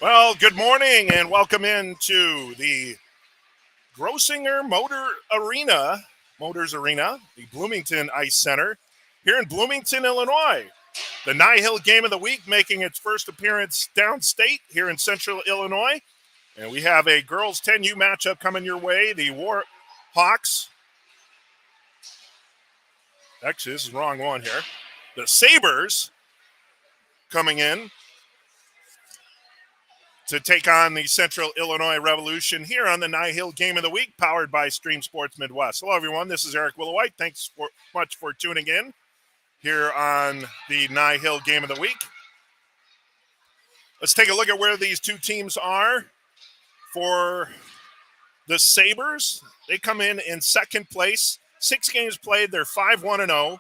Well, good morning and welcome into the Grossinger Motors Arena, the Bloomington Ice Center here in Bloomington, Illinois. The NIHL game of the week making its first appearance downstate here in central Illinois. And we have a girls 10U matchup coming your way. The Warhawks. Actually, this is the wrong one here. The Sabres coming in to take on the Central Illinois Revolution here on the NIHL Game of the Week, powered by Stream Sports Midwest. Hello, everyone. This is Eric Willowhite. Thanks much for tuning in here on the NIHL Game of the Week. Let's take a look at where these two teams are. For the Sabres, they come in second place. 6 games played. They're 5-1-0,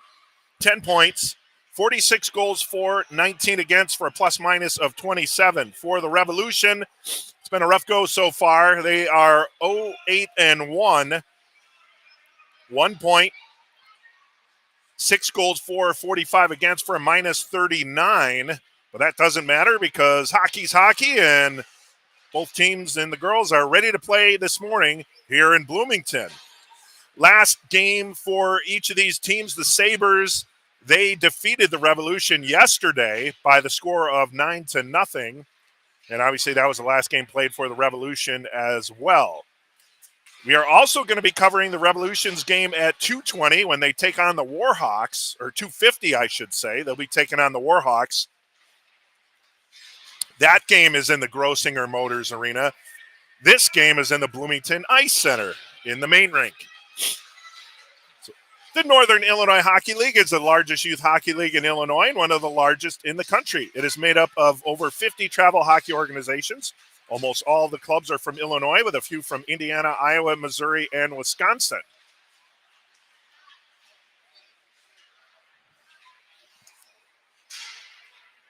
10 points. 46 goals for, 19 against for a plus-minus of 27. For the Revolution, it's been a rough go so far. They are 0-8-1, 1 point, 6 goals for, 45 against for a minus 39. But that doesn't matter because hockey's hockey, and both teams and the girls are ready to play this morning here in Bloomington. Last game for each of these teams, the Sabres, they defeated the Revolution yesterday by the score of 9-0. And obviously that was the last game played for the Revolution as well. We are also going to be covering the Revolution's game at 2:20 when they take on the Warhawks, or 2:50, I should say. They'll be taking on the Warhawks. That game is in the Grossinger Motors Arena. This game is in the Bloomington Ice Center in the main rink. The Northern Illinois Hockey League is the largest youth hockey league in Illinois and one of the largest in the country. It is made up of over 50 travel hockey organizations. Almost all of the clubs are from Illinois, with a few from Indiana, Iowa, Missouri, and Wisconsin.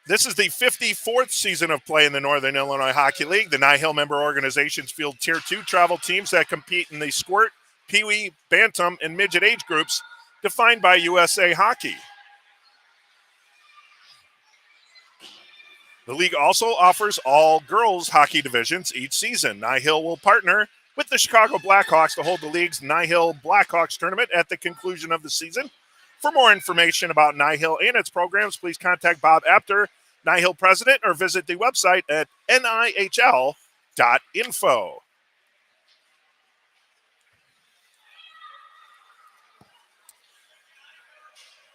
This is the 54th season of play in the Northern Illinois Hockey League. The NIHL member organizations field Tier 2 travel teams that compete in the squirt, peewee, bantam, and midget age groups defined by USA Hockey. The league also offers all girls hockey divisions each season. NIHL will partner with the Chicago Blackhawks to hold the league's NIHL Blackhawks tournament at the conclusion of the season. For more information about NIHL and its programs, please contact Bob Apter, NIHL president, or visit the website at nihl.info.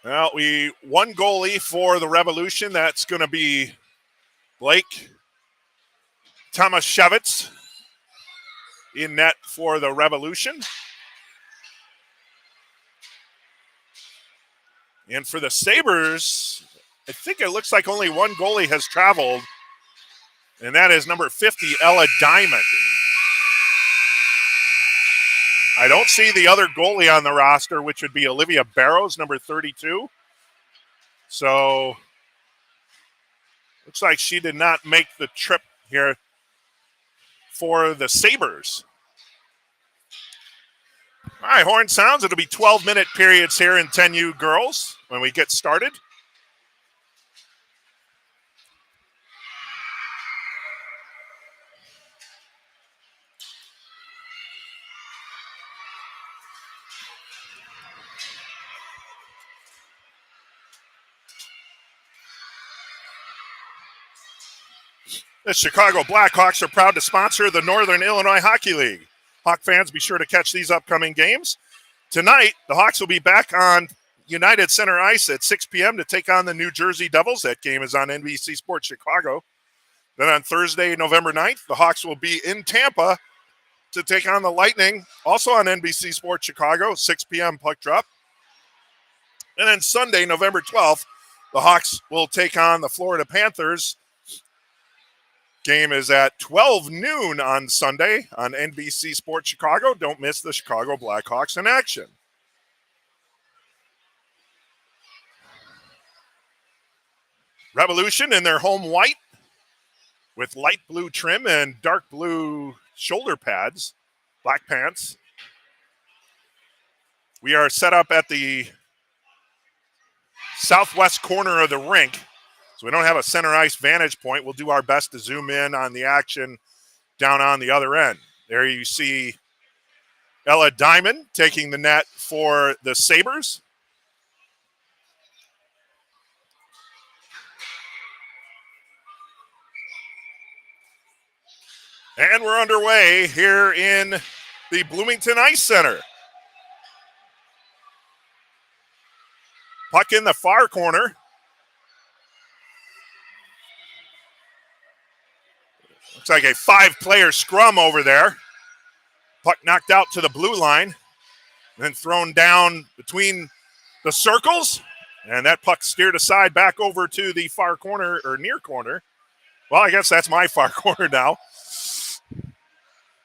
Well, one goalie for the Revolution. That's going to be Blake Tomaszewicz in net for the Revolution. And for the Sabres, I think it looks like only one goalie has traveled, and that is number 50, Ella Diamond. I don't see the other goalie on the roster, which would be Olivia Barrows, number 32. So, looks like she did not make the trip here for the Sabres. All right, horn sounds. It'll be 12-minute periods here in 10U girls when we get started. The Chicago Blackhawks are proud to sponsor the Northern Illinois Hockey League. Hawk fans, be sure to catch these upcoming games. Tonight, the Hawks will be back on United Center Ice at 6 p.m. to take on the New Jersey Devils. That game is on NBC Sports Chicago. Then on Thursday, November 9th, the Hawks will be in Tampa to take on the Lightning, also on NBC Sports Chicago, 6 p.m. puck drop. And then Sunday, November 12th, the Hawks will take on the Florida Panthers. Game is at 12 noon on Sunday on NBC Sports Chicago. Don't miss the Chicago Blackhawks in action. Revolution in their home white with light blue trim and dark blue shoulder pads, black pants. We are set up at the southwest corner of the rink. So we don't have a center ice vantage point. We'll do our best to zoom in on the action down on the other end. There you see Ella Diamond taking the net for the Sabres. And we're underway here in the Bloomington Ice Center. Puck in the far corner. Looks like a 5-player scrum over there. Puck knocked out to the blue line, then thrown down between the circles, and that puck steered aside back over to the far corner or near corner. Well, I guess that's my far corner now.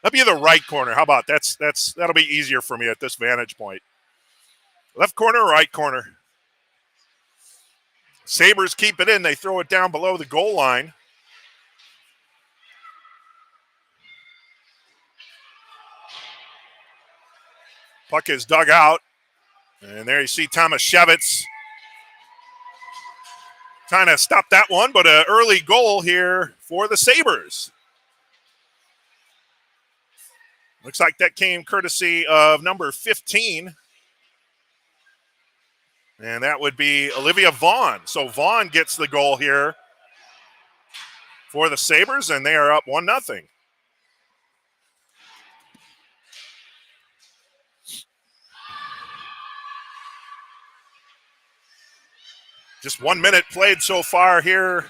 That'll be the right corner. How about that'll be easier for me at this vantage point. Left corner, right corner. Sabres keep it in. They throw it down below the goal line. Puck is dug out. And there you see Tomaszewicz trying to stop that one, but an early goal here for the Sabres. Looks like that came courtesy of number 15. And that would be Olivia Vaughn. So Vaughn gets the goal here for the Sabres, and they are up 1-0. Just 1 minute played so far here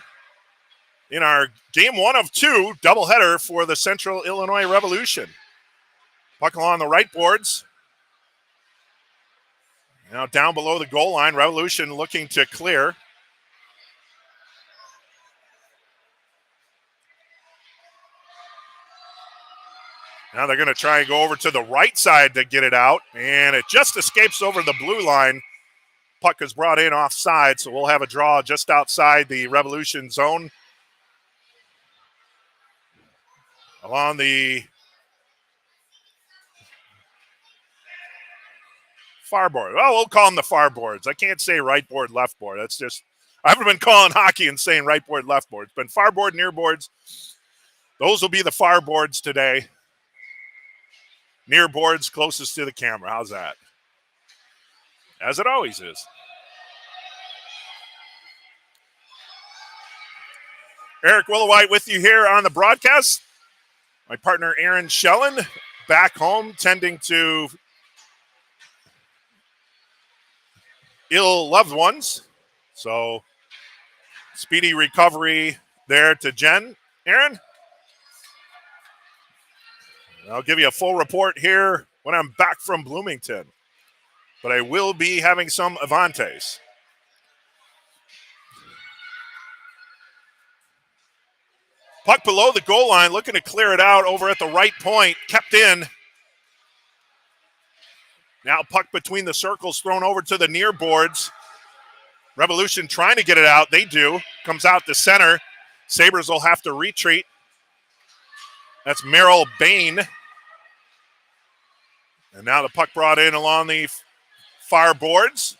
in our game 1 of 2 doubleheader for the Central Illinois Revolution. Puck along the right boards. Now down below the goal line, Revolution looking to clear. Now they're going to try and go over to the right side to get it out, and it just escapes over the blue line. Puck is brought in offside, so we'll have a draw just outside the Revolution zone. Along the far board. Well, we'll call them the far boards. I can't say right board, left board. That's just, I haven't been calling hockey and saying right board, left board. It's been far board, near boards. Those will be the far boards today. Near boards closest to the camera. How's that? As it always is. Eric Willowhite with you here on the broadcast. My partner Aaron Schellen back home tending to ill loved ones. So speedy recovery there to Jen. Aaron? I'll give you a full report here when I'm back from Bloomington. But I will be having some Avantes. Puck below the goal line, looking to clear it out over at the right point. Kept in. Now puck between the circles, thrown over to the near boards. Revolution trying to get it out. They do. Comes out to center. Sabres will have to retreat. That's Merrill Bain. And now the puck brought in along the far boards.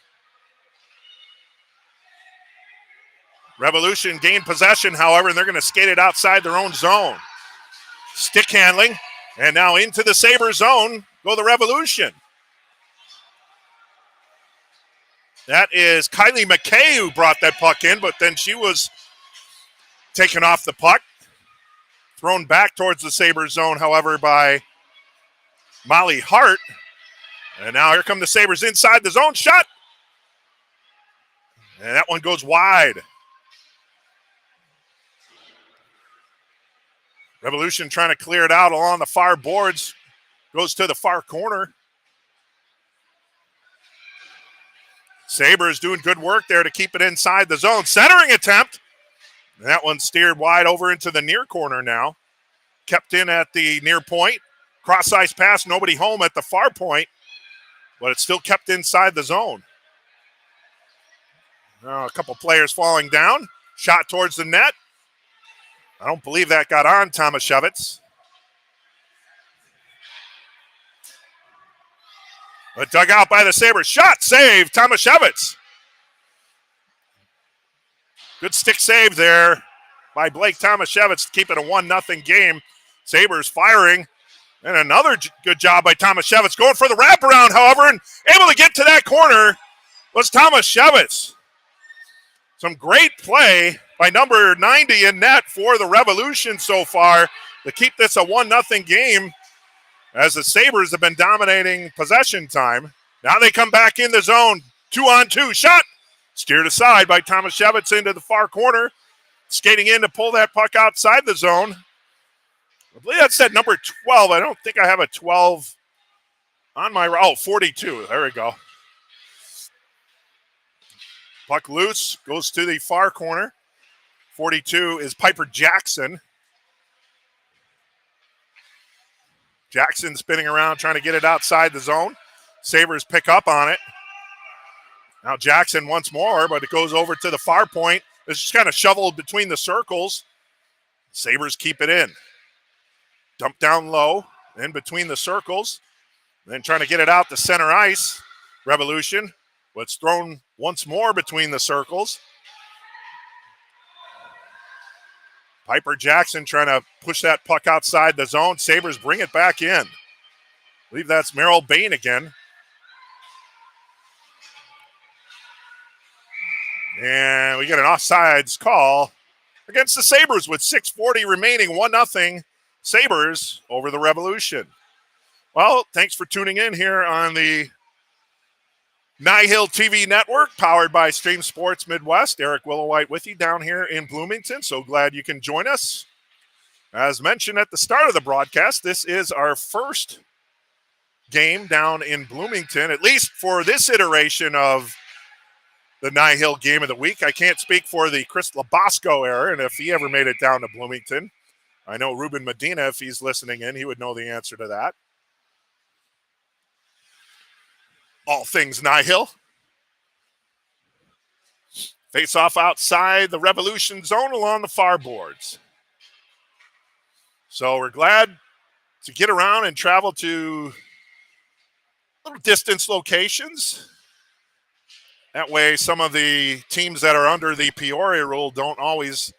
Revolution gained possession, however, and they're going to skate it outside their own zone. Stick handling, and now into the Sabre zone go the Revolution. That is Kylie McKay who brought that puck in, but then she was taken off the puck. Thrown back towards the Sabre zone, however, by Molly Hart. And now here come the Sabres inside the zone. Shot! And that one goes wide. Revolution trying to clear it out along the far boards. Goes to the far corner. Sabres doing good work there to keep it inside the zone. Centering attempt. And that one steered wide over into the near corner now. Kept in at the near point. Cross-ice pass, nobody home at the far point. But it's still kept inside the zone. Now a couple players falling down. Shot towards the net. I don't believe that got on Tomaszewicz. But dug out by the Sabres. Shot, save, Tomaszewicz. Good stick save there by Blake Tomaszewicz to keep it a 1-0 game. Sabres firing. And another good job by Tomaszewicz going for the wraparound, however, and able to get to that corner was Tomaszewicz. Some great play by number 90 in net for the Revolution so far to keep this a 1-0 game as the Sabres have been dominating possession time. Now they come back in the zone. 2-on-2 shot. Steered aside by Tomaszewicz into the far corner. Skating in to pull that puck outside the zone. I believe that's at number 12. I don't think I have a 12 on my... 42. There we go. Puck loose. Goes to the far corner. 42 is Piper Jackson. Jackson spinning around trying to get it outside the zone. Sabres pick up on it. Now Jackson once more, but it goes over to the far point. It's just kind of shoveled between the circles. Sabres keep it in. Dump down low, in between the circles. Then trying to get it out to center ice. Revolution, but it's thrown once more between the circles. Piper Jackson trying to push that puck outside the zone. Sabres bring it back in. I believe that's Merrill Bain again. And we get an offsides call against the Sabres with 6:40 remaining. 1-0 Sabres over the Revolution. Well, thanks for tuning in here on the NIHL TV network, powered by Stream Sports Midwest. Eric Willowhite with you down here in Bloomington. So glad you can join us. As mentioned at the start of the broadcast, this is our first game down in Bloomington, at least for this iteration of the NIHL Game of the Week. I can't speak for the Chris Labasco era, and if he ever made it down to Bloomington. I know Ruben Medina, if he's listening in, he would know the answer to that. All things NIHL. Face off outside the Revolution zone along the far boards. So we're glad to get around and travel to little distance locations. That way some of the teams that are under the Peoria rule don't always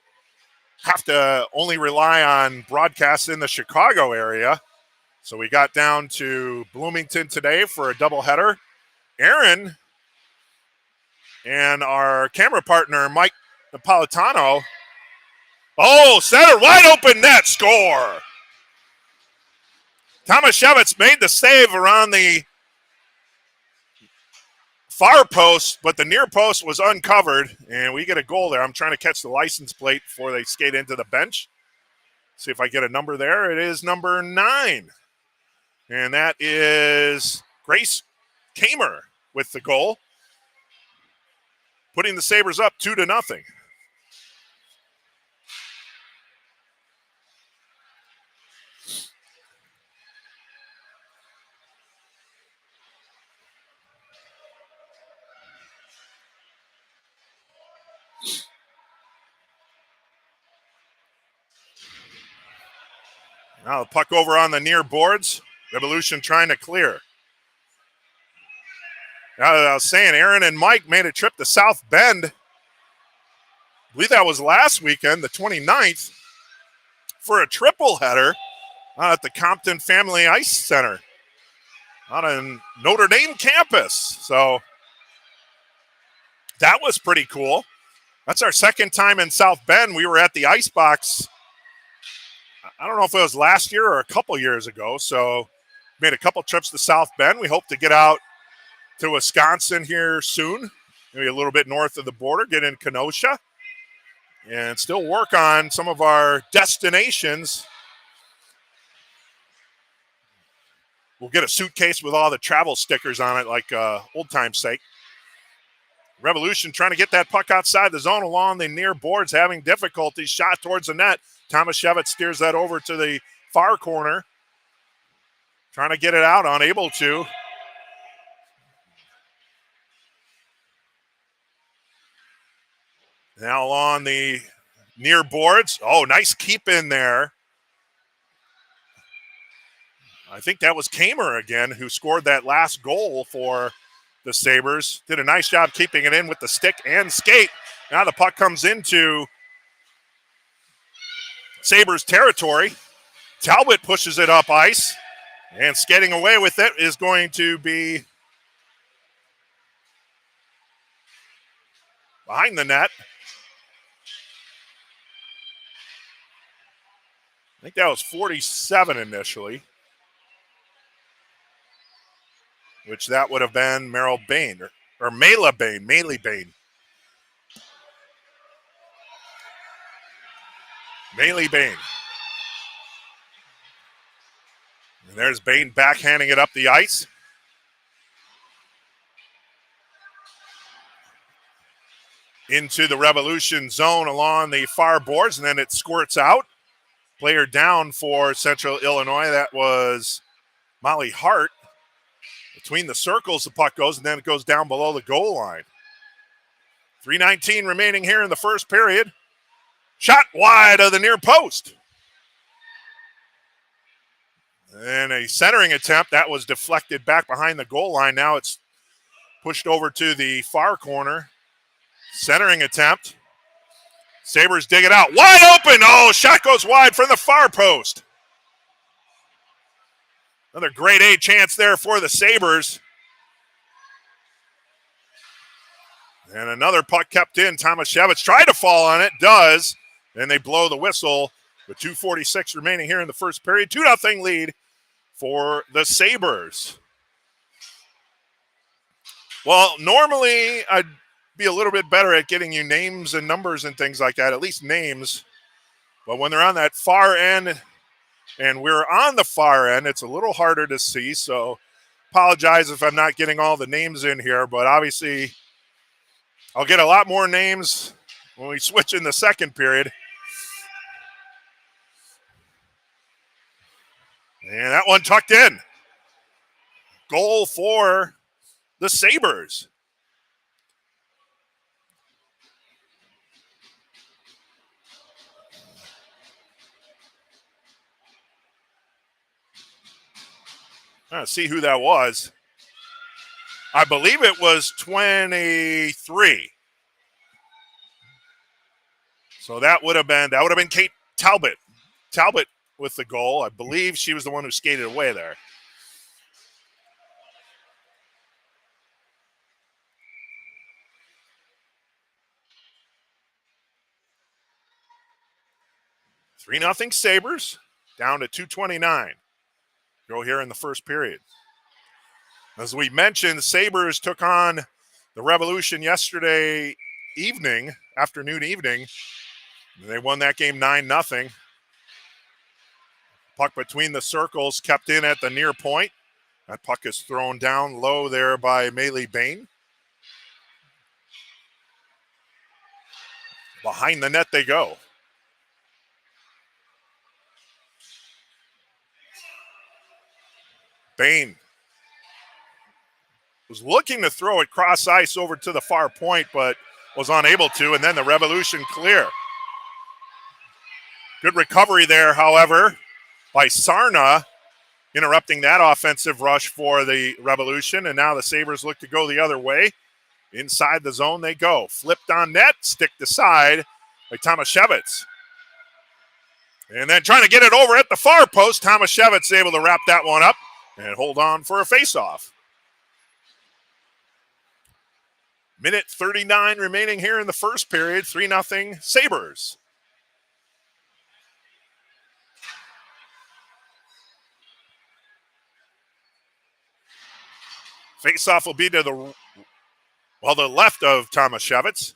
have to only rely on broadcasts in the Chicago area. So we got down to Bloomington today for a doubleheader. Aaron and our camera partner, Mike Napolitano. Oh, center, wide open net, score. Tomaszewicz made the save around the far post, but the near post was uncovered, and we get a goal there. I'm trying to catch the license plate before they skate into the bench. See if I get a number there. It is number 9, and that is Grace Kamer with the goal, putting the Sabres up 2-0. Now the puck over on the near boards. Revolution trying to clear. Now, I was saying, Aaron and Mike made a trip to South Bend. I believe that was last weekend, the 29th, for a triple header at the Compton Family Ice Center on a Notre Dame campus. So that was pretty cool. That's our second time in South Bend. We were at the Icebox, I don't know if it was last year or a couple years ago. So made a couple trips to South Bend. We hope to get out to Wisconsin here soon, maybe a little bit north of the border, get in Kenosha, and still work on some of our destinations. We'll get a suitcase with all the travel stickers on it, like old time's sake. Revolution trying to get that puck outside the zone along the near boards, having difficulty. Shot towards the net. Tomaszewicz steers that over to the far corner. Trying to get it out, unable to. Now on the near boards. Oh, nice keep in there. I think that was Kamer again who scored that last goal for the Sabres. Did a nice job keeping it in with the stick and skate. Now the puck comes into Sabres territory. Talbot pushes it up ice, and skating away with it is going to be behind the net. I think that was 47 initially, which that would have been Merrill Bain or Mela Bain, Maley Bain. Maley Bain. And there's Bain backhanding it up the ice. Into the Revolution zone along the far boards, and then it squirts out. Player down for Central Illinois. That was Molly Hart. Between the circles, the puck goes, and then it goes down below the goal line. 3:19 remaining here in the first period. Shot wide of the near post. And a centering attempt that was deflected back behind the goal line. Now it's pushed over to the far corner. Centering attempt. Sabres dig it out. Wide open. Oh, shot goes wide from the far post. Another grade A chance there for the Sabres. And another puck kept in. Tomaszewicz tried to fall on it. Does. And they blow the whistle with 2:46 remaining here in the first period. 2-0 lead for the Sabres. Well, normally I'd be a little bit better at getting you names and numbers and things like that, at least names. But when they're on that far end and we're on the far end, it's a little harder to see. So apologize if I'm not getting all the names in here, but obviously I'll get a lot more names when we switch in the second period. And that one tucked in. Goal for the Sabres. Let's see who that was. I believe it was 23. So that would have been Kate Talbot. Talbot with the goal. I believe she was the one who skated away there. Three 0 Sabres, down to 2:29. Go here in the first period. As we mentioned, the Sabres took on the Revolution yesterday afternoon evening. They won that game 9-0. Puck between the circles, kept in at the near point. That puck is thrown down low there by Maley Bain. Behind the net they go. Bain was looking to throw it cross ice over to the far point, but was unable to, and then the Revolution clear. Good recovery there, however, by Sarna, interrupting that offensive rush for the Revolution, and now the Sabres look to go the other way. Inside the zone they go. Flipped on net, sticked aside by Tomaszewicz. And then trying to get it over at the far post, Tomaszewicz able to wrap that one up and hold on for a faceoff. Minute 39 remaining here in the first period. 3-0 Sabres. Faceoff will be to the left of Tomaszewicz.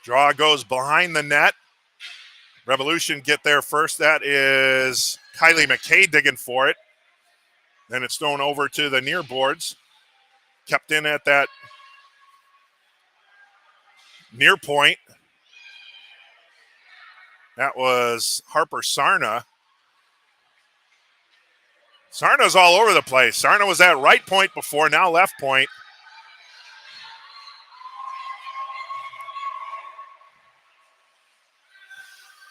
Draw goes behind the net. Revolution get there first. That is Kylie McKay digging for it. Then it's thrown over to the near boards. Kept in at that near point. That was Harper Sarna. Sarna's all over the place. Sarna was at right point before, now left point.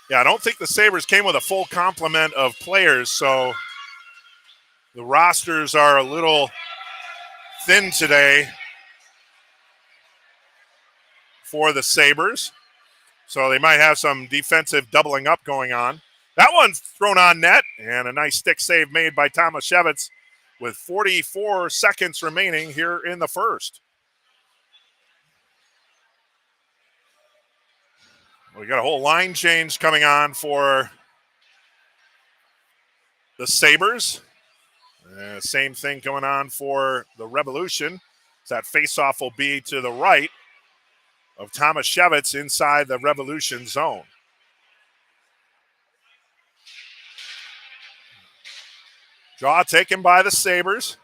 Yeah, I don't think the Sabres came with a full complement of players, so The rosters are a little thin today for the Sabres, so they might have some defensive doubling up going on. That one's thrown on net, and a nice stick save made by Tomaszewicz with 44 seconds remaining here in the first. We got a whole line change coming on for the Sabres. Same thing going on for the Revolution. That faceoff will be to the right of Tomaszewicz inside the Revolution zone. Draw taken by the Sabres.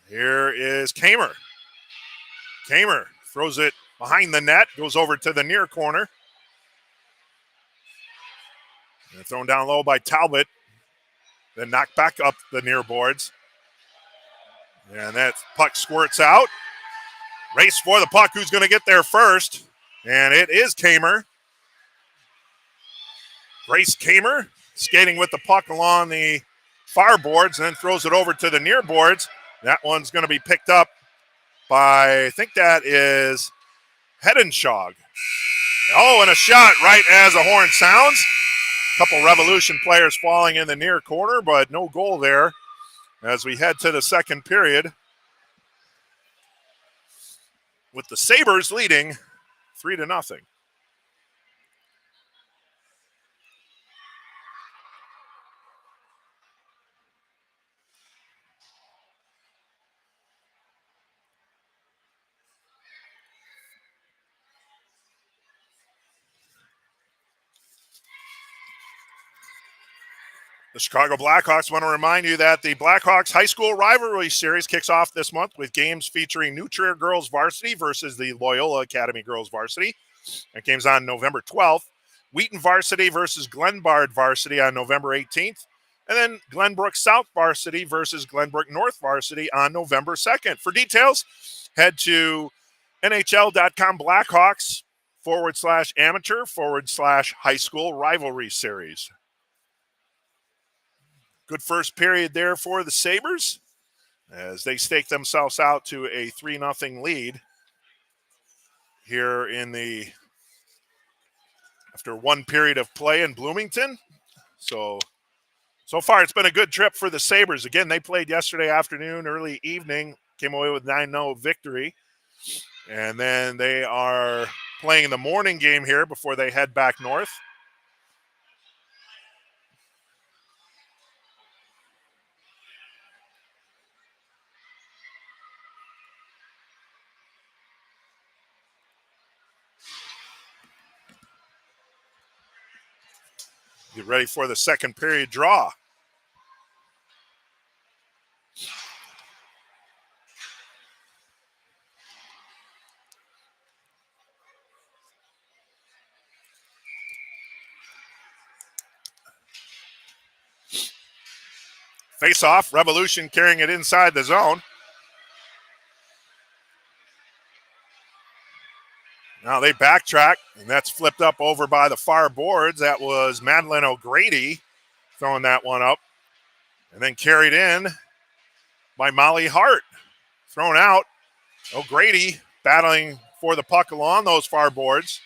Here is Kamer. Kamer throws it behind the net, goes over to the near corner. And thrown down low by Talbot. Then knocked back up the near boards. And that puck squirts out. Race for the puck. Who's going to get there first? And it is Kamer. Grace Kamer skating with the puck along the far boards and then throws it over to the near boards. That one's going to be picked up by, I think that is Hedenschog. Oh, and a shot right as the horn sounds. A couple Revolution players falling in the near corner, but no goal there as we head to the second period with the Sabres leading 3-0. The Chicago Blackhawks want to remind you that the Blackhawks High School Rivalry Series kicks off this month with games featuring New Trier Girls Varsity versus the Loyola Academy Girls Varsity. That game's on November 12th. Wheaton Varsity versus Glenbard Varsity on November 18th. And then Glenbrook South Varsity versus Glenbrook North Varsity on November 2nd. For details, head to NHL.com Blackhawks/amateur/high school rivalry series. Good first period there for the Sabres as they stake themselves out to a 3-0 lead here after one period of play in Bloomington. So far it's been a good trip for the Sabres. Again, they played yesterday afternoon, early evening, came away with 9-0 victory. And then they are playing in the morning game here before they head back north. Get ready for the second period draw. Face off, Revolution carrying it inside the zone. Now they backtrack, and that's flipped up over by the far boards. That was Madeline O'Grady throwing that one up. And then carried in by Molly Hart. Thrown out. O'Grady battling for the puck along those far boards.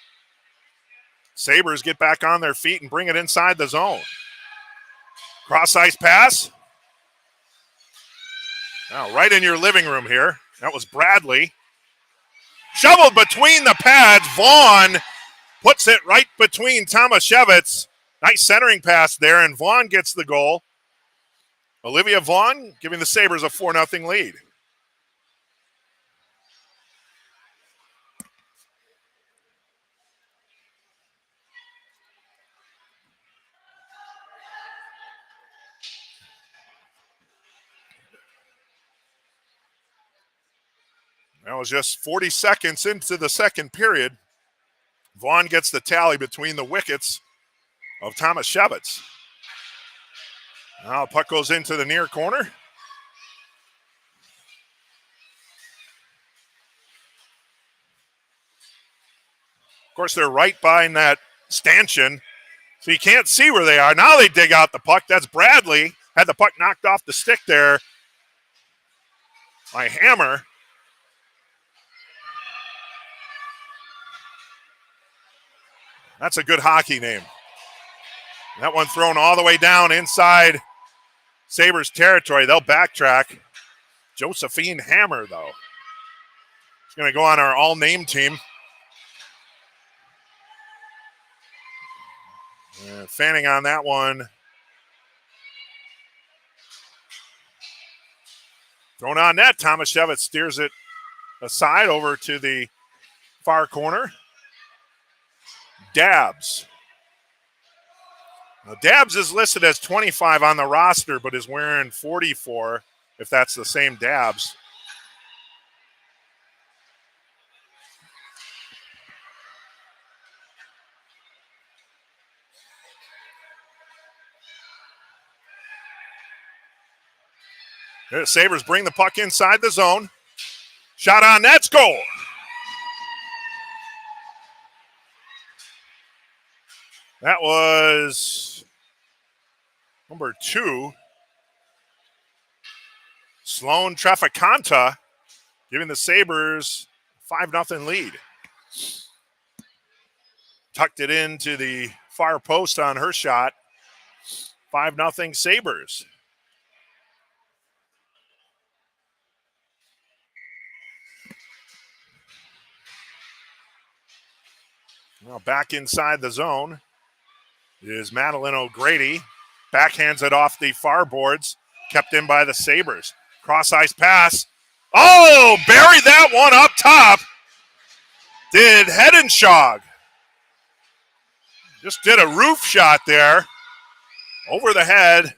Sabres get back on their feet and bring it inside the zone. Cross-ice pass. Now right in your living room here. That was Bradley. Shoveled between the pads. Vaughn puts it right between Tomaszewicz. Nice centering pass there, and Vaughn gets the goal. Olivia Vaughn giving the Sabres a 4-0 lead. That was just 40 seconds into the second period. Vaughn gets the tally between the wickets of Tomaszewicz. Now the puck goes into the near corner. Of course, they're right behind that stanchion, So you can't see where they are. Now they dig out the puck. That's Bradley. Had the puck knocked off the stick there by Hammer. That's a good hockey name. That one thrown all the way down inside Sabres territory. They'll backtrack. Josephine Hammer, though. She's going to go on our all-name team. Fanning on that one. Thrown on net. Tomaszewicz steers it aside over to the far corner. Dabbs. Now, Dabbs is listed as 25 on the roster, but is wearing 44, if that's the same Dabbs. The Sabres bring the puck inside the zone. Shot on net, goal. That was number 2. Sloan Traficanta giving the Sabres 5-0 lead. Tucked it into the far post on her shot. 5-0 Sabres. Now back inside the zone is Madeline O'Grady. Backhands it off the far boards. Kept in by the Sabres. Cross-ice pass. Oh, buried that one up top. Did Hedenschlag. Just did a roof shot there over the head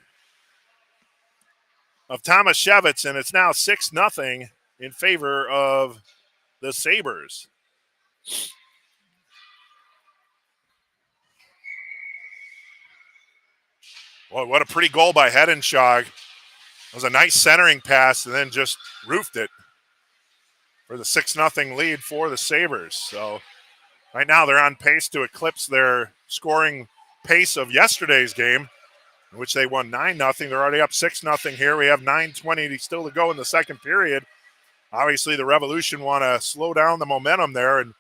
of Tomaszewicz, and it's now 6-0 in favor of the Sabres. Boy, what a pretty goal by Hedenschlag. It was a nice centering pass and then just roofed it for the 6-0 lead for the Sabres. So right now they're on pace to eclipse their scoring pace of yesterday's game, in which they won 9-0. They're already up 6-0 here. We have 9:20 still to go in the second period. Obviously, the Revolution want to slow down the momentum there and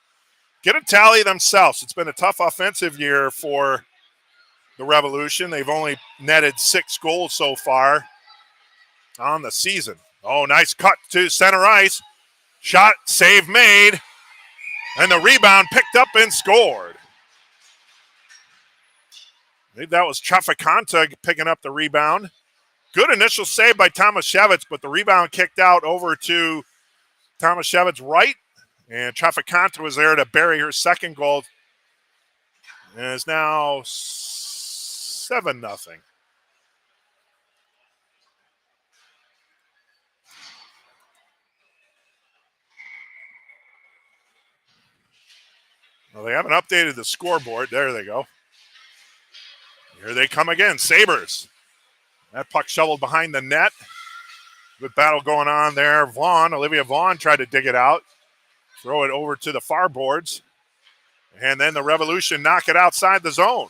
get a tally themselves. It's been a tough offensive year for the Revolution. They've only netted 6 goals so far on the season. Oh, nice cut to center ice. Shot, save made. And the rebound picked up and scored. I think that was Traficanta picking up the rebound. Good initial save by Tomaszewicz, but the rebound kicked out over to Tomaszewicz right. And Traficanta was there to bury her second goal. And it's now 7-0. Well, they haven't updated the scoreboard. There they go. Here they come again. Sabres. That puck shoveled behind the net. Good battle going on there. Olivia Vaughn tried to dig it out. Throw it over to the far boards. And then the Revolution knock it outside the zone.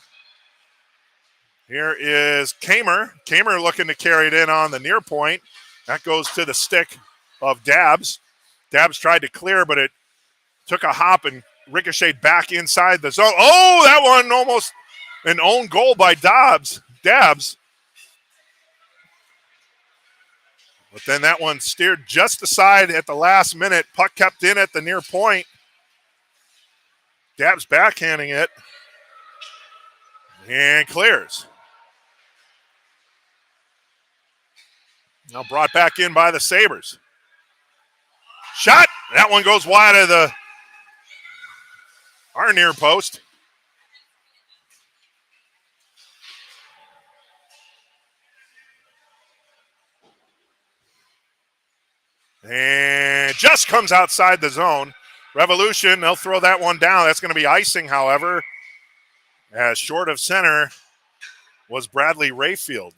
Here is Kamer. Kamer looking to carry it in on the near point. That goes to the stick of Dabbs. Dabbs tried to clear, but it took a hop and ricocheted back inside the zone. Oh, that one almost an own goal by Dabbs. But then that one steered just aside at the last minute. Puck kept in at the near point. Dabbs backhanding it. And clears. Now brought back in by the Sabres. Shot. That one goes wide of our near post. And just comes outside the zone. Revolution, they'll throw that one down. That's going to be icing, however, as short of center was Bradley Rayfield.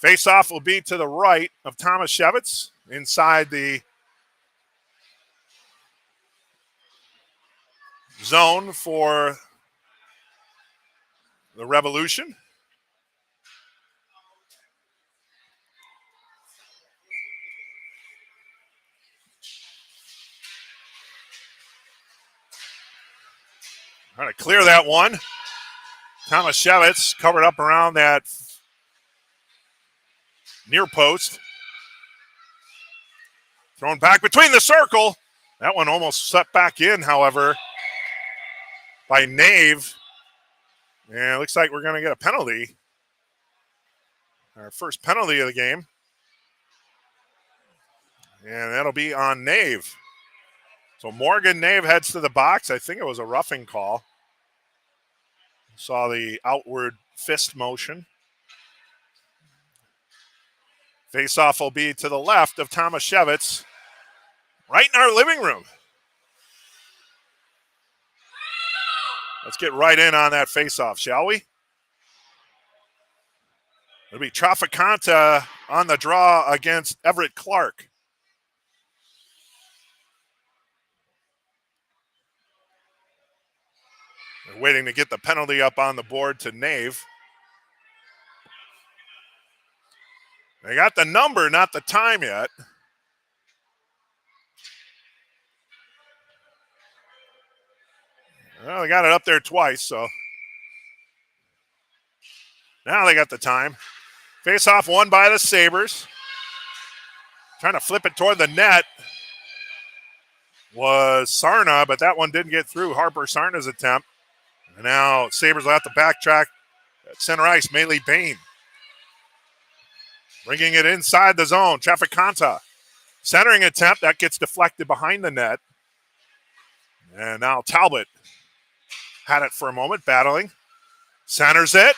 Face-off will be to the right of Tomaszewicz inside the zone for the Revolution. Trying to clear that one. Tomaszewicz covered up around that near post. Thrown back between the circle. That one almost set back in, however, by Nave. And it looks like we're going to get a penalty. Our first penalty of the game. And that'll be on Nave. So Morgan Nave heads to the box. I think it was a roughing call. Saw the outward fist motion. Face-off will be to the left of Tomaszewicz, right in our living room. Let's get right in on that face-off, shall we? It'll be Traficanta on the draw against Everett Clark. They're waiting to get the penalty up on the board to Nave. They got the number, not the time yet. Well, they got it up there twice, so now they got the time. Face-off won by the Sabres. Trying to flip it toward the net was Sarna, but that one didn't get through. Harper Sarna's attempt. And now Sabres will have to backtrack at center ice. Maylee Bain bringing it inside the zone. Traficanta. Centering attempt. That gets deflected behind the net. And now Talbot had it for a moment, battling. Centers it.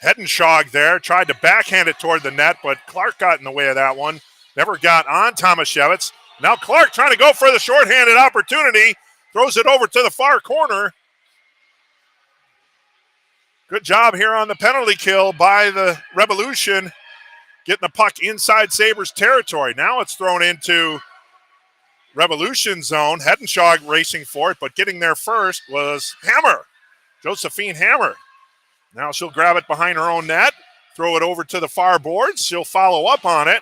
Hedenschog there. Tried to backhand it toward the net, but Clark got in the way of that one. Never got on Tomaszewicz. Now Clark trying to go for the shorthanded opportunity. Throws it over to the far corner. Good job here on the penalty kill by the Revolution. Getting the puck inside Sabres territory. Now it's thrown into Revolution zone. Hedenschog racing for it, but getting there first was Hammer. Josephine Hammer. Now she'll grab it behind her own net. Throw it over to the far boards. She'll follow up on it.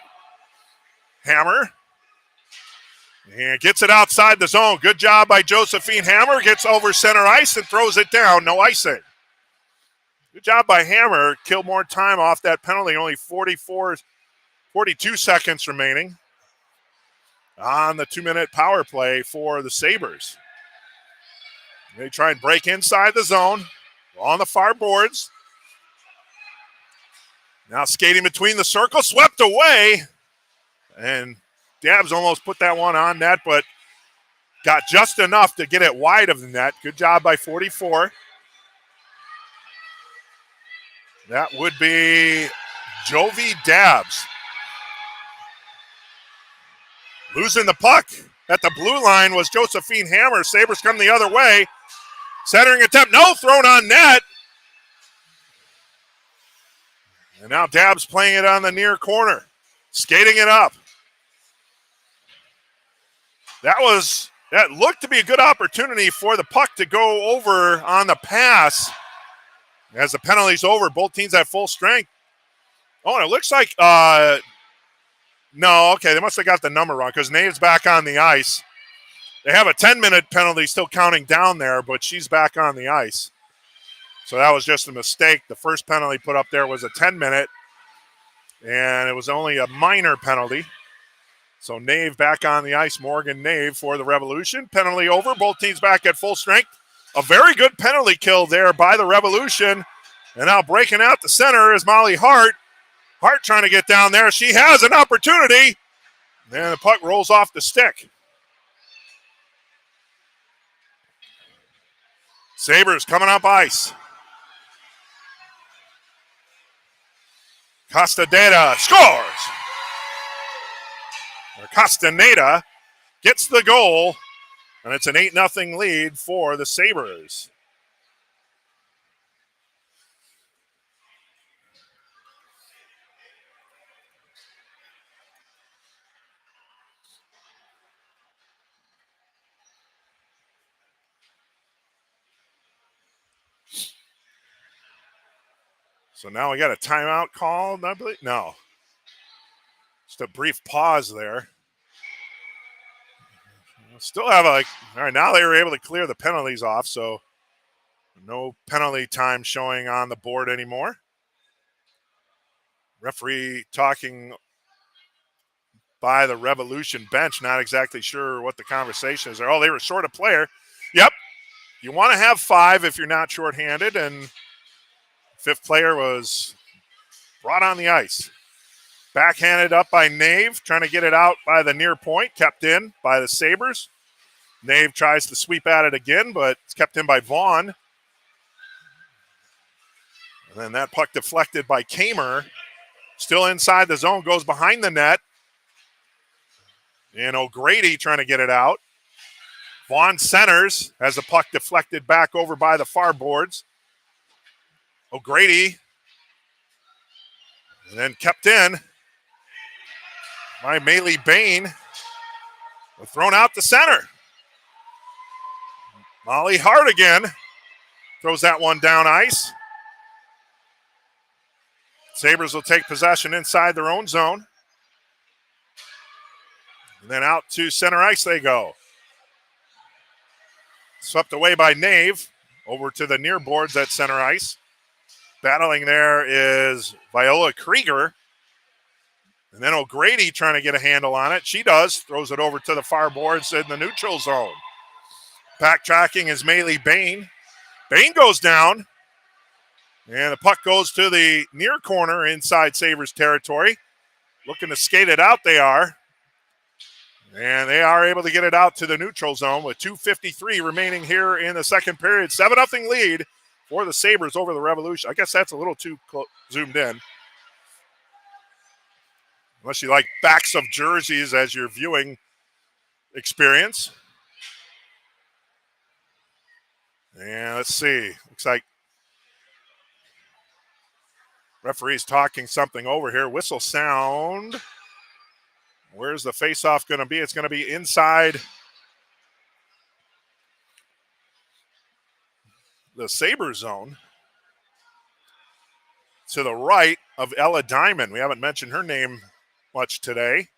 Hammer. And gets it outside the zone. Good job by Josephine Hammer. Gets over center ice and throws it down. No icing. Good job by Hammer. Kill more time off that penalty. Only 42 seconds remaining on the 2-minute power play for the Sabres. They try and break inside the zone on the far boards. Now skating between the circle. Swept away. And Dabbs almost put that one on net, but got just enough to get it wide of the net. Good job by 44. That would be Jovi Dabbs. Losing the puck at the blue line was Josephine Hammer. Sabres come the other way. Centering attempt, no, thrown on net. And now Dabbs playing it on the near corner. Skating it up. That looked to be a good opportunity for the puck to go over on the pass. As the penalty's over, both teams have full strength. Oh, and it looks like, no, okay, they must have got the number wrong because Nave's back on the ice. They have a 10-minute penalty still counting down there, but she's back on the ice. So that was just a mistake. The first penalty put up there was a 10-minute, and it was only a minor penalty. So Nave back on the ice, Morgan Nave for the Revolution. Penalty over, both teams back at full strength. A very good penalty kill there by the Revolution. And now breaking out the center is Molly Hart. Hart trying to get down there. She has an opportunity. And the puck rolls off the stick. Sabres coming up ice. Castaneda scores. Castaneda gets the goal, and it's an 8-0 lead for the Sabres. So now we got a timeout called, I believe. No. Just a brief pause there. Still have all right, now they were able to clear the penalties off, so no penalty time showing on the board anymore. Referee talking by the Revolution bench, not exactly sure what the conversation is there. Oh, they were short a player. Yep. You want to have 5 if you're not shorthanded, and 5th player was brought on the ice. Backhanded up by Nave, trying to get it out by the near point, kept in by the Sabres. Nave tries to sweep at it again, but it's kept in by Vaughn. And then that puck deflected by Kamer. Still inside the zone, goes behind the net. And O'Grady trying to get it out. Vaughn centers, has the puck deflected back over by the far boards. O'Grady, and then kept in by Maley Bain. Thrown out to center. Molly Hart again throws that one down ice. Sabres will take possession inside their own zone. And then out to center ice they go. Swept away by Nave. Over to the near boards at center ice. Battling there is Viola Krieger. And then O'Grady trying to get a handle on it. She does. Throws it over to the far boards in the neutral zone. Backtracking is Maley Bain. Bain goes down. And the puck goes to the near corner inside Sabres territory. Looking to skate it out, they are. And they are able to get it out to the neutral zone with 2:53 remaining here in the second period. 7-0 lead for the Sabres over the Revolution. I guess that's a little too zoomed in. Unless you like backs of jerseys as your viewing experience. And let's see. Looks like referee's talking something over here. Whistle sound. Where's the face-off going to be? It's going to be inside the Sabre zone to the right of Ella Diamond. We haven't mentioned her name much today,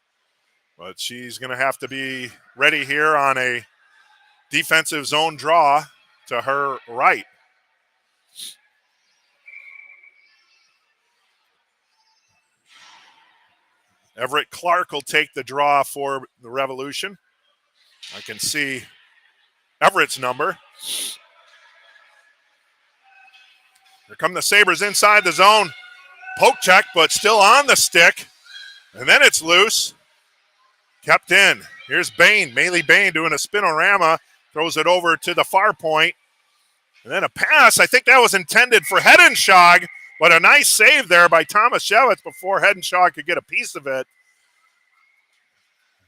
but she's going to have to be ready here on a defensive zone draw to her right. Everett Clark will take the draw for the Revolution. I can see Everett's number. Here come the Sabres inside the zone. Poke check, but still on the stick. And then it's loose. Kept in. Here's Bain. Maley Bain doing a spinorama. Throws it over to the far point. And then a pass. I think that was intended for Hedenschlag. But a nice save there by Tomaszewicz before Hedenschlag could get a piece of it.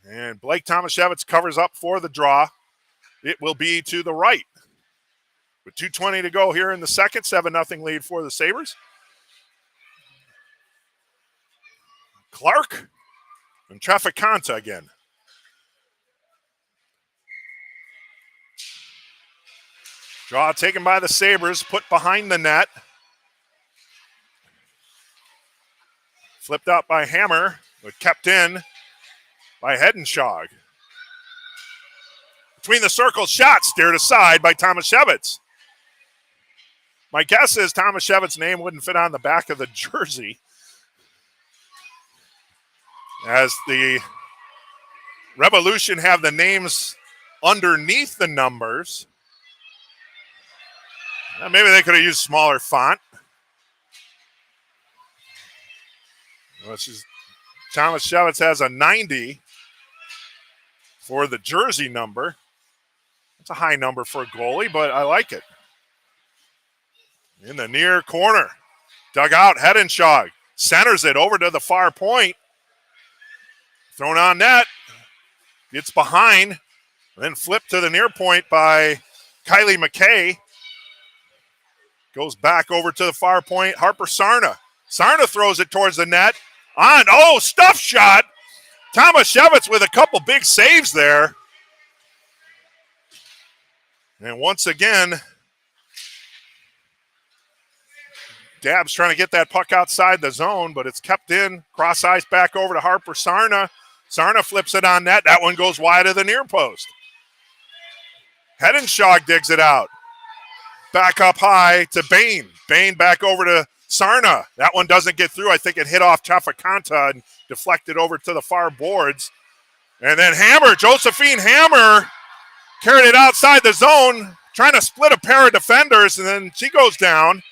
And Blake Tomaszewicz covers up for the draw. It will be to the right. With 2:20 to go here in the second, 7-0 lead for the Sabres. Clark and Traficanta again. Draw taken by the Sabres, put behind the net. Flipped out by Hammer, but kept in by Hedenschlag. Between the circles, shot steered aside by Tomaszewicz. My guess is Tomaszewicz's name wouldn't fit on the back of the jersey, as the Revolution have the names underneath the numbers. Maybe they could have used smaller font. Tomaszewicz has a 90 for the jersey number. It's a high number for a goalie, but I like it. In the near corner. Dug out, Hedenschlag. Centers it over to the far point. Thrown on net. Gets behind. Then flipped to the near point by Kylie McKay. Goes back over to the far point. Harper Sarna. Sarna throws it towards the net. Stuff shot. Tomaszewicz with a couple big saves there. And once again, Dabbs trying to get that puck outside the zone, but it's kept in. Cross ice back over to Harper Sarna. Sarna flips it on net. That one goes wide of the near post. Hedenshaw digs it out. Back up high to Bain. Bain back over to Sarna. That one doesn't get through. I think it hit off Chafakanta and deflected over to the far boards. And then Hammer, Josephine Hammer, carried it outside the zone, trying to split a pair of defenders, and then she goes down.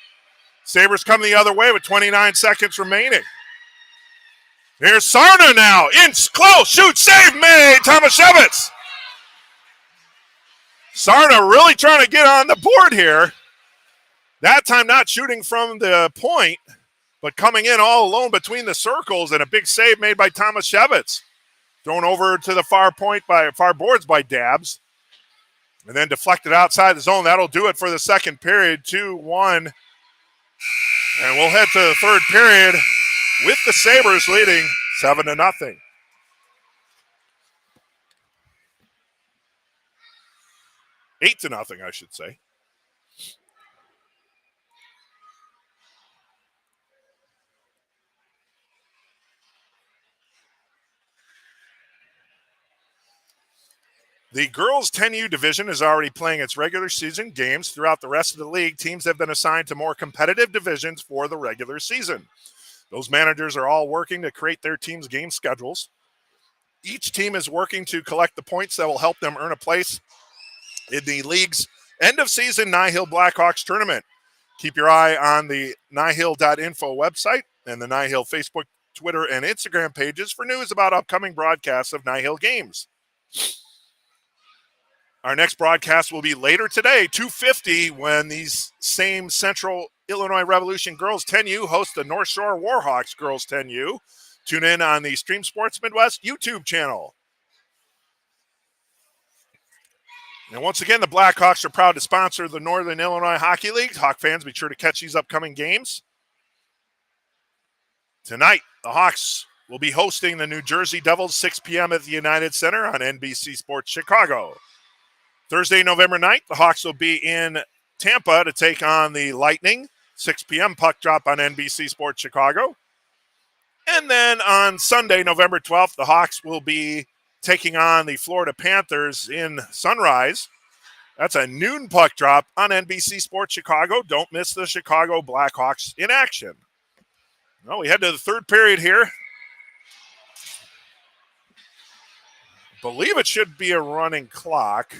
Sabres come the other way with 29 seconds remaining. Here's Sarna now. In close. Shoot. Save made. Tomaszewicz. Sarna really trying to get on the board here. That time not shooting from the point, but coming in all alone between the circles, and a big save made by Tomaszewicz. Thrown over to the far boards by Dabbs. And then deflected outside the zone. That'll do it for the second period. 2-1. And we'll head to the third period with the Sabres leading 7-0. 8-0, I should say. The girls 10U division is already playing its regular season games. Throughout the rest of the league, teams have been assigned to more competitive divisions for the regular season. Those managers are all working to create their team's game schedules. Each team is working to collect the points that will help them earn a place in the league's end-of-season NIHL Blackhawks tournament. Keep your eye on the NIHL.info website and the NIHL Facebook, Twitter, and Instagram pages for news about upcoming broadcasts of NIHL games. Our next broadcast will be later today, 2:50, when these same Central Illinois Revolution Girls 10U host the North Shore Warhawks Girls 10U. Tune in on the Stream Sports Midwest YouTube channel. And once again, the Blackhawks are proud to sponsor the Northern Illinois Hockey League. Hawk fans, be sure to catch these upcoming games. Tonight, the Hawks will be hosting the New Jersey Devils, 6 p.m. at the United Center on NBC Sports Chicago. Thursday, November 9th, the Hawks will be in Tampa to take on the Lightning. 6 p.m. puck drop on NBC Sports Chicago. And then on Sunday, November 12th, the Hawks will be taking on the Florida Panthers in Sunrise. That's a noon puck drop on NBC Sports Chicago. Don't miss the Chicago Blackhawks in action. Well, we head to the third period here. I believe it should be a running clock.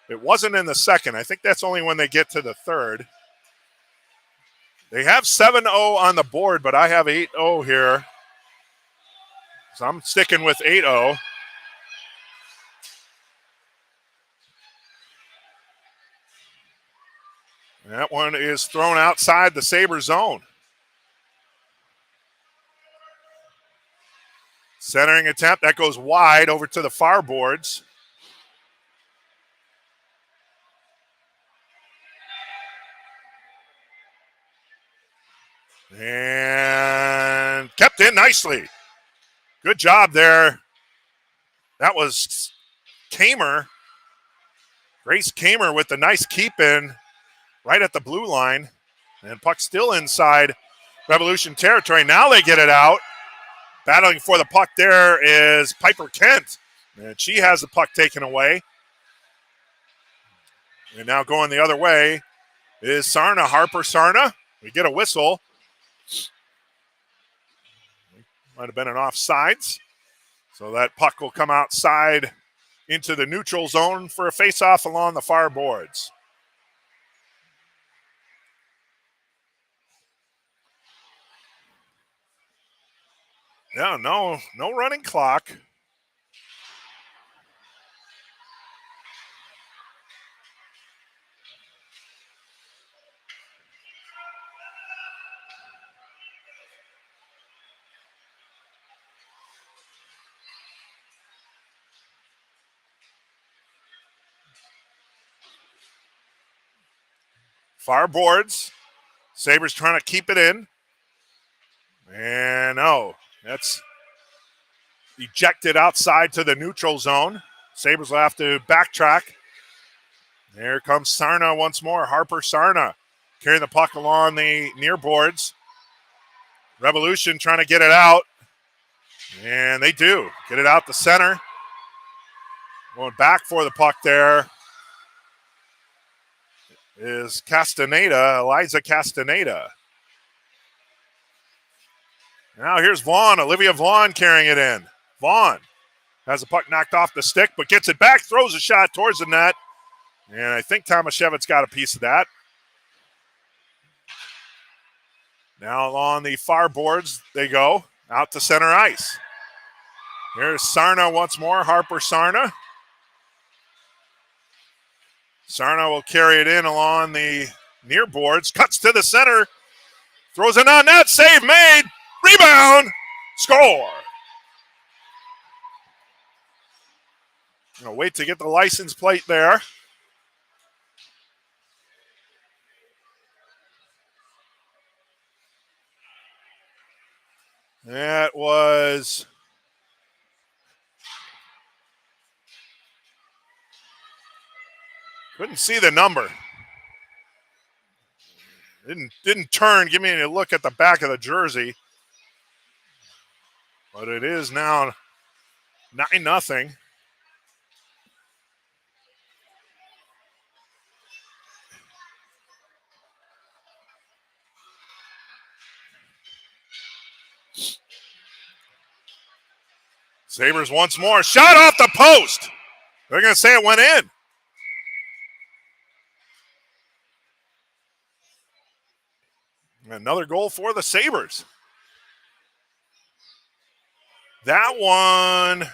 It wasn't in the second. I think that's only when they get to the third. They have 7-0 on the board, but I have 8-0 here. So I'm sticking with 8-0. That one is thrown outside the Sabre zone. Centering attempt. That goes wide over to the far boards. And kept in nicely. Good job there. That was Kamer. Grace Kamer with the nice keep in right at the blue line. And puck still inside Revolution territory. Now they get it out. Battling for the puck there is Piper Kent. And she has the puck taken away. And now going the other way is Sarna, Harper Sarna. We get a whistle. Might have been an offsides. So that puck will come outside into the neutral zone for a face-off along the far boards. Yeah, no running clock. Far boards. Sabres trying to keep it in. And that's ejected outside to the neutral zone. Sabres will have to backtrack. There comes Sarna once more. Harper Sarna Carrying the puck along the near boards. Revolution trying to get it out. And they do. Get it out the center. Going back for the puck there is Castaneda, Eliza Castaneda. Now here's Vaughn, Olivia Vaughn carrying it in. Vaughn has the puck knocked off the stick, but gets it back, throws a shot towards the net. And I think Tomaszewicz got a piece of that. Now along the far boards they go, out to center ice. Here's Sarna once more, Harper Sarna. Sarna will carry it in along the near boards, cuts to the center, throws it on net, save made, rebound, score. Gonna wait to get the license plate there. That was couldn't see the number. Didn't turn. Give me a look at the back of the jersey. But it is now 9-0. Sabres once more. Shot off the post. They're going to say it went in. Another goal for the Sabres. That one.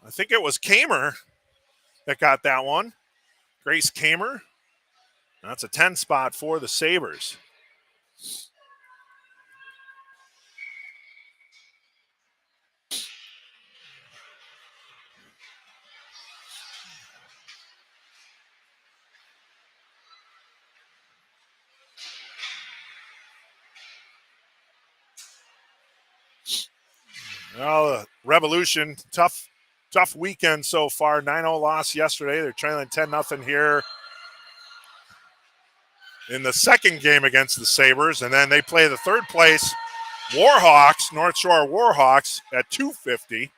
I think it was Kamer that got that one. Grace Kamer. That's a 10 spot for the Sabres. Well, the Revolution, tough weekend so far. 9-0 loss yesterday. They're trailing 10-0 here in the second game against the Sabres. And then they play the third place Warhawks, North Shore Warhawks at 2:50.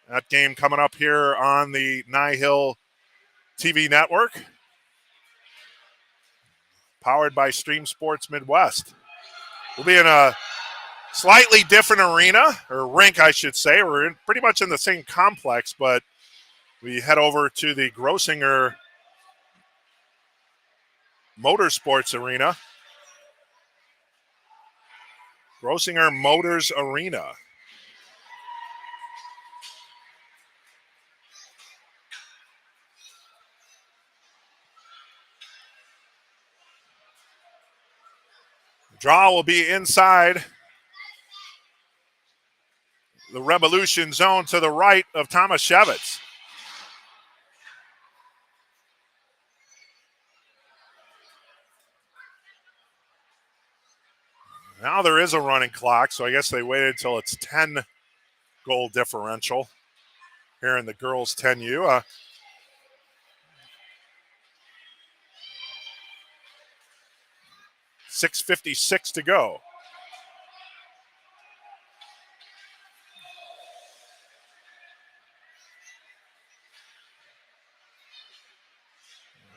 That game coming up here on the NIHL TV network. Powered by Stream Sports Midwest. We'll be in a slightly different arena, or rink, I should say. We're pretty much in the same complex, but we head over to the Grossinger Motorsports Arena. Grossinger Motors Arena. Draw will be inside the Revolution zone to the right of Tomaszewicz. Now there is a running clock, so I guess they waited until it's 10 goal differential here in the girls 10U. 6:56 to go.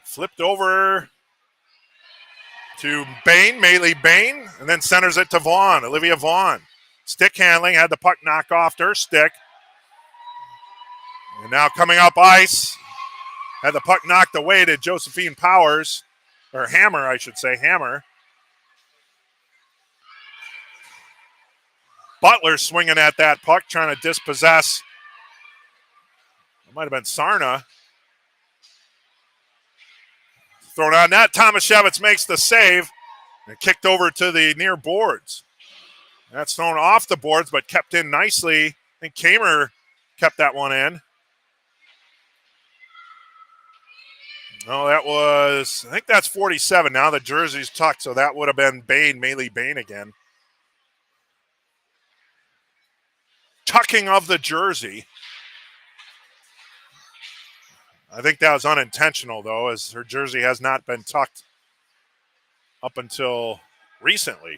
Flipped over to Bain, Maylee Bain, and then centers it to Vaughn, Olivia Vaughn. Stick handling, had the puck knocked off her stick. And now coming up ice, had the puck knocked away to Josephine Powers, or Hammer, I should say, Hammer. Butler swinging at that puck, trying to dispossess. It might have been Sarna. Thrown on net. Tomaszewicz makes the save and kicked over to the near boards. That's thrown off the boards, but kept in nicely. I think Kamer kept that one in. No, that was, I think that's 47. Now the jersey's tucked, so that would have been Bain, Maylee Bain again. Tucking of the jersey. I think that was unintentional, though, as her jersey has not been tucked up until recently.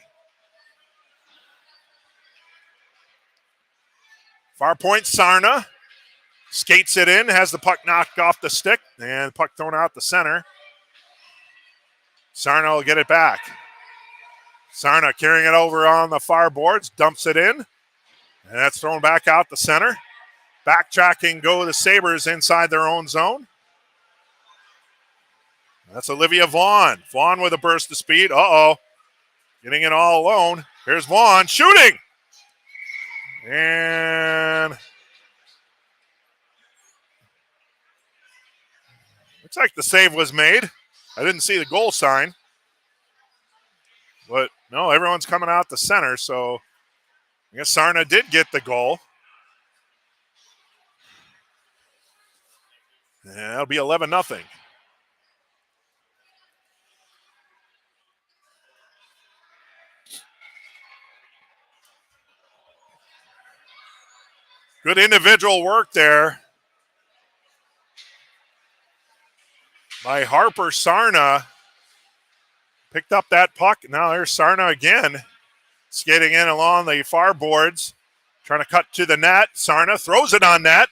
Far point, Sarna skates it in, has the puck knocked off the stick, and the puck thrown out the center. Sarna will get it back. Sarna carrying it over on the far boards, dumps it in, and that's thrown back out the center. Backtracking go the Sabres inside their own zone. That's Olivia Vaughn. Vaughn with a burst of speed. Uh-oh. Getting it all alone. Here's Vaughn shooting. And looks like the save was made. I didn't see the goal sign. But no, everyone's coming out the center, so I guess Sarna did get the goal. And that'll be 11-0. Good individual work there by Harper Sarna. Picked up that puck. Now there's Sarna again, skating in along the far boards, trying to cut to the net. Sarna throws it on net.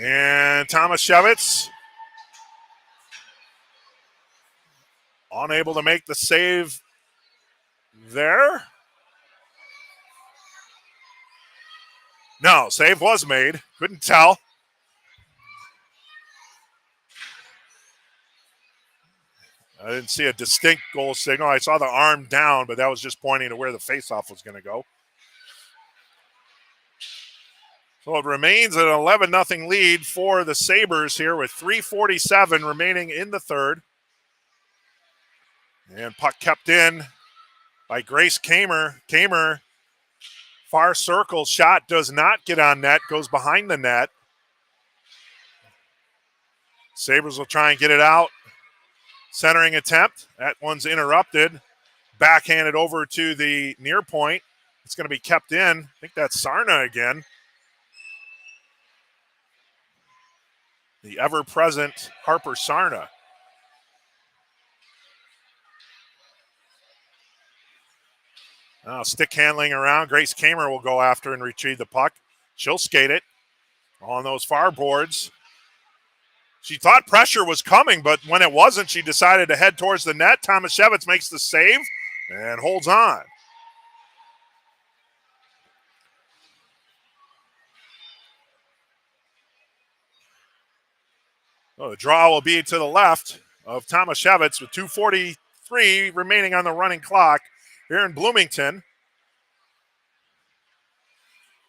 And Tomaszewicz unable to make the save there. No, save was made. Couldn't tell. I didn't see a distinct goal signal. I saw the arm down, but that was just pointing to where the faceoff was going to go. So it remains an 11-0 lead for the Sabres here with 3:47 remaining in the third. And puck kept in by Grace Kamer. Kamer, far circle shot, does not get on net, goes behind the net. Sabres will try and get it out. Centering attempt. That one's interrupted. Backhanded over to the near point. It's going to be kept in. I think that's Sarna again. The ever-present Harper Sarna. Now stick handling around. Grace Kamer will go after and retrieve the puck. She'll skate it on those far boards. She thought pressure was coming, but when it wasn't, she decided to head towards the net. Tomaszewicz makes the save and holds on. Well, the draw will be to the left of Tomaszewicz with 2:43 remaining on the running clock here in Bloomington.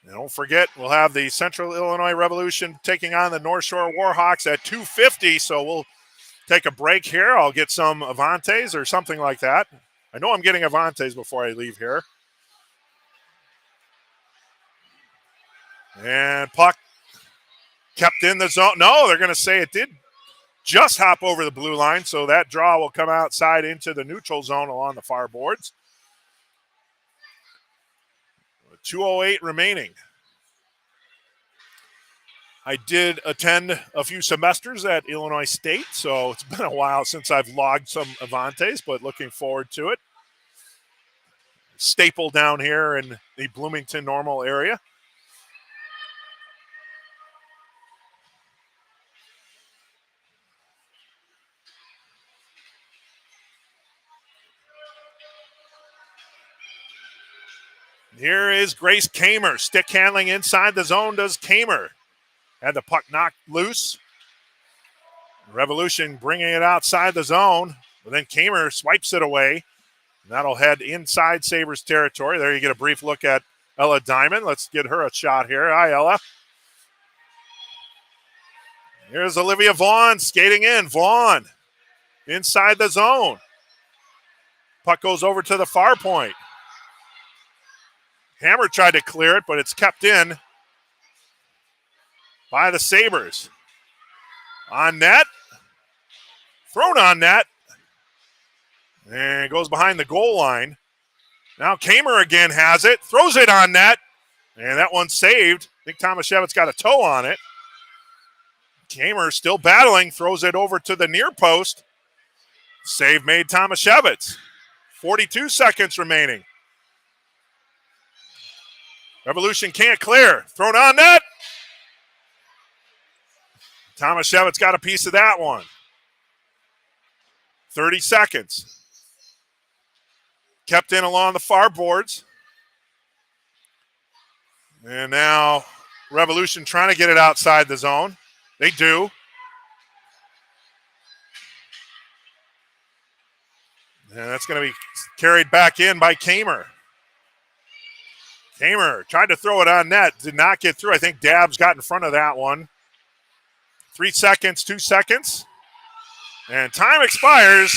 And don't forget, we'll have the Central Illinois Revolution taking on the North Shore Warhawks at 2:50, so we'll take a break here. I'll get some Avantes or something like that. I know I'm getting Avantes before I leave here. And puck kept in the zone. No, they're going to say it did just hop over the blue line, so that draw will come outside into the neutral zone along the far boards. 2:08 remaining. I did attend a few semesters at Illinois State, so it's been a while since I've logged some Avantes, but looking forward to it. Staple down here in the Bloomington Normal area. Here is Grace Kamer. Stick handling inside the zone does Kamer. Had the puck knocked loose. Revolution bringing it outside the zone. But then Kamer swipes it away. And that'll head inside Sabres territory. There you get a brief look at Ella Diamond. Let's get her a shot here. Hi, Ella. Here's Olivia Vaughn skating in. Vaughn inside the zone. Puck goes over to the far point. Hammer tried to clear it, but it's kept in by the Sabres. On net. Thrown on net. And goes behind the goal line. Now Kamer again has it. Throws it on net. And that one's saved. I think Tomaszewicz got a toe on it. Kamer still battling, throws it over to the near post. Save made Tomaszewicz. 42 seconds remaining. Revolution can't clear. Thrown on net. Tomaszewicz got a piece of that one. 30 seconds. Kept in along the far boards. And now Revolution trying to get it outside the zone. They do. And that's going to be carried back in by Kamer. Kamer tried to throw it on net. Did not get through. I think Dabbs got in front of that one. 3 seconds, 2 seconds. And time expires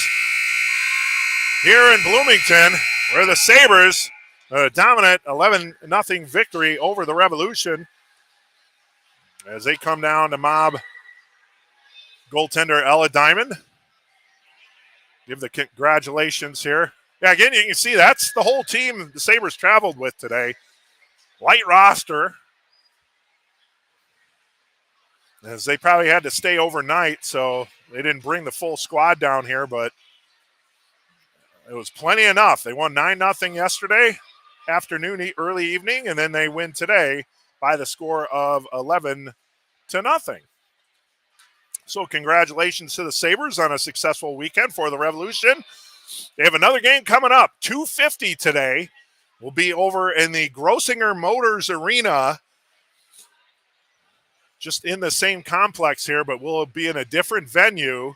here in Bloomington, where the Sabres, a dominant 11-0 victory over the Revolution, as they come down to mob goaltender Ella Diamond. Give the congratulations here. Yeah, again, you can see that's the whole team the Sabres traveled with today. Light roster, as they probably had to stay overnight, so they didn't bring the full squad down here, but it was plenty enough. They won 9-0 yesterday afternoon, early evening, and then they win today by the score of 11-0. So congratulations to the Sabres on a successful weekend for the Revolution. They have another game coming up, 2:50 today. We'll be over in the Grossinger Motors Arena, just in the same complex here, but we'll be in a different venue.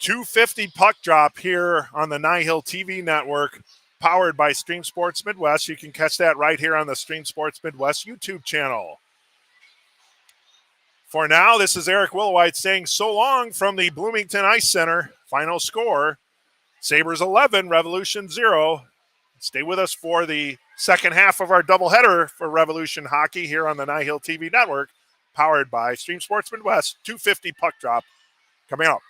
2:50 puck drop here on the NIHL TV network, powered by Stream Sports Midwest. You can catch that right here on the Stream Sports Midwest YouTube channel. For now, this is Eric Willowite saying so long from the Bloomington Ice Center. Final score, Sabres 11, Revolution 0. Stay with us for the second half of our doubleheader for Revolution Hockey here on the NIHL TV network, powered by Stream Sports Midwest. 2:50 puck drop coming up.